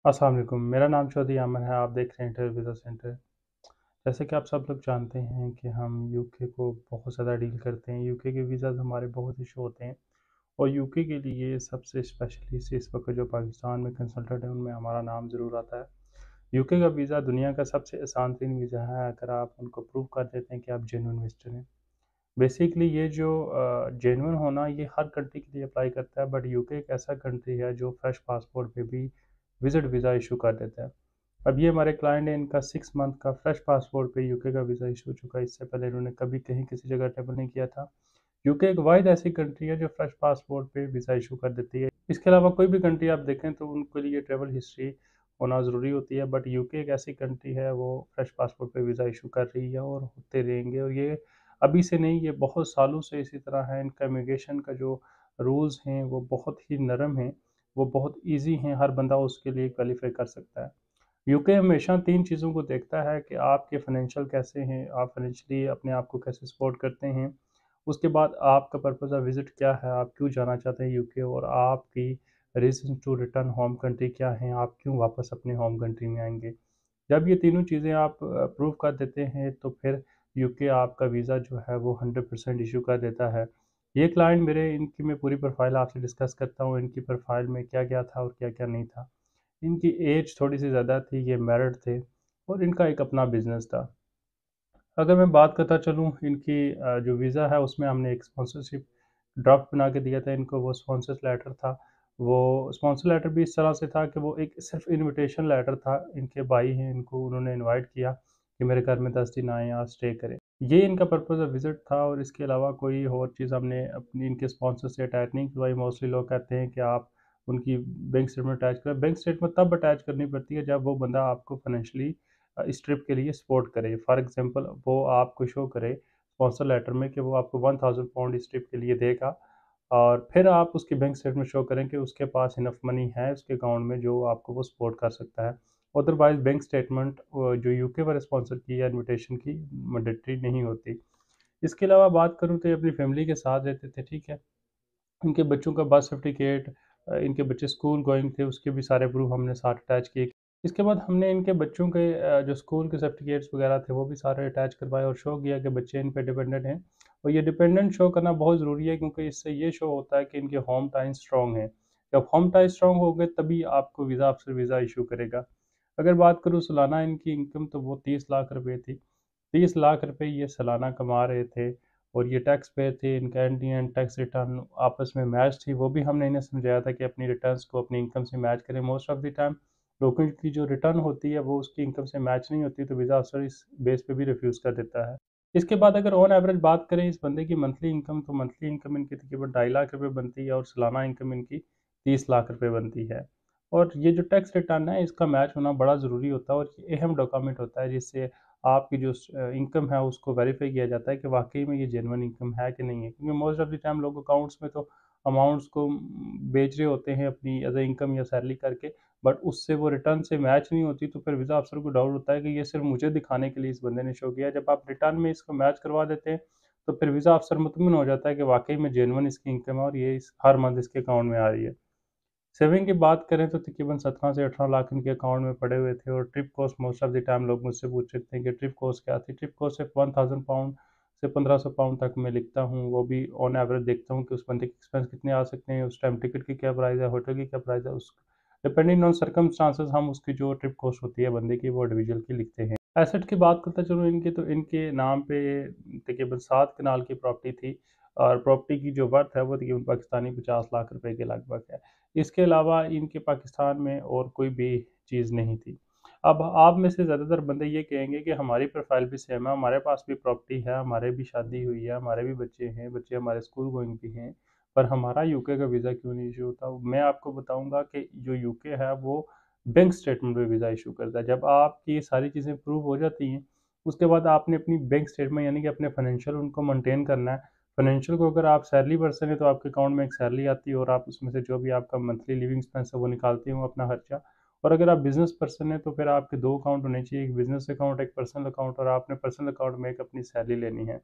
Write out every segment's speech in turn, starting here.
अस्सलाम वालेकुम। मेरा नाम चौधरी अमन है। आप देख रहे हैं इंटरव्यू वीज़ा सेंटर। जैसे कि आप सब लोग जानते हैं कि हम यूके को बहुत ज़्यादा डील करते हैं। यूके के वीज़ाज़ हमारे बहुत इशू होते हैं और यूके के लिए सबसे स्पेशलिस्ट इस वक्त जो पाकिस्तान में कंसल्टेंट है उनमें हमारा नाम ज़रूर आता है। यूके का वीज़ा दुनिया का सबसे आसान तरीन वीज़ा है अगर आप उनको प्रूव कर देते हैं कि आप जेन्युइन विजिटर हैं। बेसिकली ये जो जेन्युइन होना ये हर कंट्री के लिए अप्लाई करता है, बट यूके एक ऐसा कंट्री है जो फ्रेश पासपोर्ट पे भी विजिट वीज़ा इशू कर देता है। अब ये हमारे क्लाइंट है, इनका 6 मंथ का फ्रेश पासपोर्ट पे यूके का वीज़ा इशू हो चुका है। इससे पहले इन्होंने कभी कहीं किसी जगह ट्रैवल नहीं किया था। यूके एक वाहिद ऐसी कंट्री है जो फ्रेश पासपोर्ट पे वीज़ा इशू कर देती है। इसके अलावा कोई भी कंट्री आप देखें तो उनके लिए ट्रैवल हिस्ट्री होना ज़रूरी होती है, बट यूके एक ऐसी कंट्री है वो फ्रेश पासपोर्ट पे वीज़ा इशू कर रही है और होते रहेंगे। और ये अभी से नहीं, ये बहुत सालों से इसी तरह है। इनका इमिग्रेशन का जो रूल्स हैं वो बहुत ही नरम हैं, वो बहुत ईजी हैं, हर बंदा उसके लिए क्वालिफाई कर सकता है। यूके हमेशा 3 चीज़ों को देखता है कि आपके फाइनेंशियल कैसे हैं, आप फाइनेंशियली अपने आप को कैसे सपोर्ट करते हैं। उसके बाद आपका पर्पज़ ऑफ विज़िट क्या है, आप क्यों जाना चाहते हैं यूके, और आपकी reason to return home country क्या हैं, आप क्यों वापस अपने होम कंट्री में आएँगे। जब ये तीनों चीज़ें आप प्रूव कर देते हैं तो फिर यूके आपका वीज़ा जो है वो 100% इशू कर देता है। ये क्लाइंट मेरे, इनकी मैं पूरी प्रोफ़ाइल आपसे डिस्कस करता हूँ, इनकी प्रोफ़ाइल में क्या-क्या था और क्या-क्या नहीं था। इनकी एज थोड़ी-सी ज़्यादा थी, ये मैरिड थे और इनका एक अपना बिज़नेस था। अगर मैं बात करता चलूँ इनकी जो वीज़ा है उसमें हमने एक स्पॉन्सरशिप ड्राफ्ट बना के दिया था इनको, वो स्पॉन्सर्स लेटर था। वो स्पॉन्सर लेटर भी इस तरह से था कि वो एक सिर्फ़ इन्विटेशन लेटर था। इनके भाई हैं, इनको उन्होंने इनवाइट किया कि मेरे घर में 10 दिन आएँ, यहाँ स्टे करें। ये इनका पर्पज़ ऑफ विज़िट था और इसके अलावा कोई और चीज़ हमने अपनी इनके स्पॉन्सर से अटैच नहीं करवाई। मोस्टली लोग कहते हैं कि आप उनकी बैंक स्टेटमेंट अटैच करें। बैंक स्टेटमेंट तब अटैच करनी पड़ती है जब वो बंदा आपको फाइनेंशियली इस ट्रिप के लिए सपोर्ट करे। फॉर एग्ज़ाम्पल वो आपको शो करे स्पॉन्सर लेटर में कि वो आपको £1000 इस ट्रिप के लिए देगा, और फिर आप उसकी बैंक स्टेटमेंट शो करें कि उसके पास इनफ मनी है उसके अकाउंट में जो आपको वो सपोर्ट कर सकता है। अदरवाइज़ बैंक स्टेटमेंट जो यूके वाले स्पॉन्सर की या इन्विटेशन की मैंडेटरी नहीं होती। इसके अलावा बात करूँ तो ये अपनी फैमिली के साथ रहते थे, ठीक है। इनके बच्चों का बर्थ सर्टिफ़िकेट, इनके बच्चे स्कूल गोइंग थे, उसके भी सारे प्रूफ़ हमने साथ अटैच किए। इसके बाद हमने इनके बच्चों के जो स्कूल के सर्टिफ़िकेट्स वग़ैरह थे, वो भी सारे अटैच करवाए और शो किया कि बच्चे इन पे डिपेंडेंट हैं। और ये डिपेंडेंट शो करना बहुत ज़रूरी है क्योंकि इससे ये शो होता है कि इनके होम टाइज़ स्ट्रॉन्ग हैं। जब होम टाइज़ स्ट्रॉन्ग होंगे तभी आपको वीज़ा अफ़सर वीज़ा इश्यू करेगा। अगर बात करूँ सालाना इनकी इनकम, तो वो 30 लाख रुपए थी। 30 लाख रुपए ये सालाना कमा रहे थे और ये टैक्स पेयर थे। इनका एंड एंड टैक्स रिटर्न आपस में मैच थी। वो भी हमने इन्हें समझाया था कि अपनी रिटर्न्स को अपनी इनकम से मैच करें। मोस्ट ऑफ द टाइम लोगों की जो रिटर्न होती है वो उसकी इनकम से मैच नहीं होती, तो वीज़ा अफसर इस बेस पे भी रिफ्यूज़ कर देता है। इसके बाद अगर ऑन एवरेज बात करें इस बंदे की मंथली इनकम, तो मंथली इनकम इनकी तकरीबन 2.5 लाख रुपए बनती है और सालाना इनकम इनकी 30 लाख रुपए बनती है। और ये जो टैक्स रिटर्न है इसका मैच होना बड़ा ज़रूरी होता है और ये अहम डॉक्यूमेंट होता है जिससे आपकी जो इनकम है उसको वेरीफाई किया जाता है कि वाक़ई में ये जेन्युइन इनकम है कि नहीं है। क्योंकि मोस्ट ऑफ द टाइम लोग अकाउंट्स में तो अमाउंट्स को बेच रहे होते हैं अपनी एज़ अ इनकम या सैलरी करके, बट उससे वो रिटर्न से मैच नहीं होती, तो फिर वीज़ा अफ़सर को डाउट होता है कि ये सिर्फ़ मुझे दिखाने के लिए इस बंदे ने शो किया है। जब आप रिटर्न में इसको मैच करवा देते हैं, तो फिर वीज़ा अफ़सर मुतमिन हो जाता है कि वाक़ई में जेन्युइन इसकी इनकम है और ये इस हर मंथ इसके अकाउंट में आ रही है। सेविंग की बात करें तो तकरीबन 17 से 18 लाख इनके अकाउंट में पड़े हुए थे। और trip cost most of the time लोग मुझसे पूछ रहे थे कि ट्रिप कॉस्ट क्या थी? ट्रिप कॉस्ट सिर्फ £1000 से £1500 तक मैं लिखता हूँ। वो भी ऑन एवरेज देखता हूँ कि उस बंदे के एक्सपेंस कितने आ सकते हैं, उस टाइम टिकट की क्या प्राइस है, होटल की क्या प्राइस है, उस डिपेंडिंग ऑन सर्कमस्टांसेस हम उसकी जो ट्रिप कॉस्ट होती है बंदे की वो इंडिविजुअल की लिखते हैं। एसेट की बात करता चलूँ इनकी, तो इनके नाम पे तकरीबन 7 कनाल की प्रॉपर्टी थी और प्रॉपर्टी की जो वर्थ है वो तकरीबन पाकिस्तानी 50 लाख रुपए के लगभग है। इसके अलावा इनके पाकिस्तान में और कोई भी चीज़ नहीं थी। अब आप में से ज़्यादातर बंदे ये कहेंगे कि हमारी प्रोफ़ाइल भी सेम है, हमारे पास भी प्रॉपर्टी है, हमारे भी शादी हुई है, हमारे भी बच्चे हैं, बच्चे हमारे स्कूल गोइंग भी हैं, पर हमारा यूके का वीज़ा क्यों नहीं इश्यू होता? मैं आपको बताऊँगा कि जो यूके है वो बैंक स्टेटमेंट पे वीज़ा इश्यू करता है। जब आपकी ये सारी चीज़ें प्रूव हो जाती हैं, उसके बाद आपने अपनी बैंक स्टेटमेंट यानी कि अपने फाइनेंशियल उनको मेंटेन करना है। फाइनेंशियल को अगर आप सैलरी पर्सन है तो आपके अकाउंट में एक सैलरी आती है और आप उसमें से जो भी आपका मंथली लिविंग एक्सपेंस है वो निकालते हो अपना खर्चा। और अगर आप बिज़नेस पर्सन है तो फिर आपके 2 अकाउंट होने चाहिए, एक बिज़नेस अकाउंट, एक पर्सनल अकाउंट, और आपने पर्सनल अकाउंट में एक अपनी सैलरी लेनी है।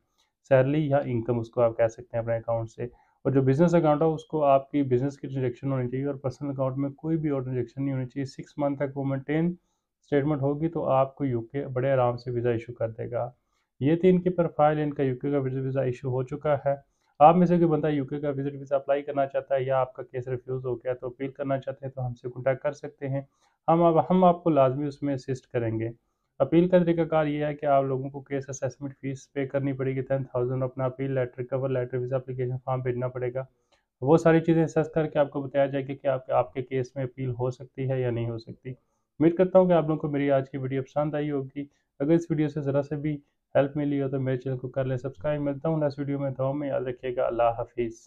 सैलरी या इनकम उसको आप कह सकते हैं अपने अकाउंट से। और जो बिजनेस अकाउंट है उसको आपकी बिजनेस की ट्रांजेक्शन होनी चाहिए और पर्सनल अकाउंट में कोई भी और ट्रांजेक्शन नहीं होनी चाहिए। 6 मंथ तक वो मेंटेन स्टेटमेंट होगी तो आपको यूके बड़े आराम से वीज़ा इशू कर देगा। ये थी इनकी प्रोफाइल, इनका यूके का वीज़ा इशू हो चुका है। आप में से कोई बंदा यूके का विजिट वीज़ा अप्लाई करना चाहता है या आपका केस रिफ्यूज़ हो गया तो अपील करना चाहते हैं तो हमसे कॉन्टैक्ट कर सकते हैं। हम आपको लाजमी उसमें असिस्ट करेंगे। अपील का तरीकाकार ये है कि आप लोगों को केस असेसमेंट फ़ीस पे करनी पड़ेगी 10,000, अपना appeal letter, cover letter, visa application form भेजना पड़ेगा। वो सारी चीज़ें असेस करके आपको बताया जाएगा कि आपके आपके केस में अपील हो सकती है या नहीं हो सकती। उम्मीद करता हूँ कि आप लोगों को मेरी आज की वीडियो पसंद आई होगी। अगर इस वीडियो से ज़रा से भी हेल्प मिली हो तो मेरे चैनल को कर लें सब्सक्राइब। मिलता हूँ नेक्स्ट वीडियो में, दुआ में याद रखिएगा। अल्लाह हाफिज़।